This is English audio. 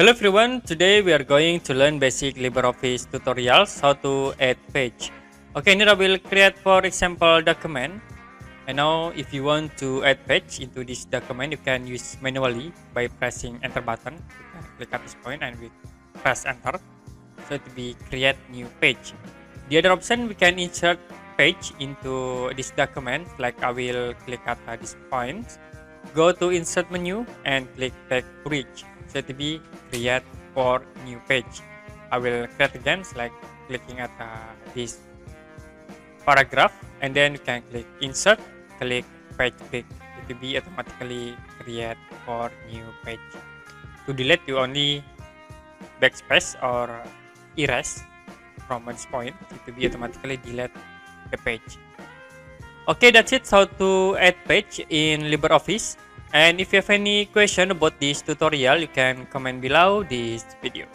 Hello everyone, today we are going to learn basic LibreOffice tutorials how to add page. Okay, here I will create for example document. And now if you want to add page into this document, you can use manually by pressing enter button. You can click at this point and we press enter. So to be create new page. The other option, we can insert page into this document, like I will click at this point. Go to insert menu and click back bridge. So to be create for new page. I will create again, like clicking at this paragraph, and then you can click insert, click page break. It will be automatically create for new page. To delete, you only backspace or erase from this point. It will be automatically delete the page. Okay, that's it. How to add page in LibreOffice. And if you have any question about this tutorial, you can comment below this video.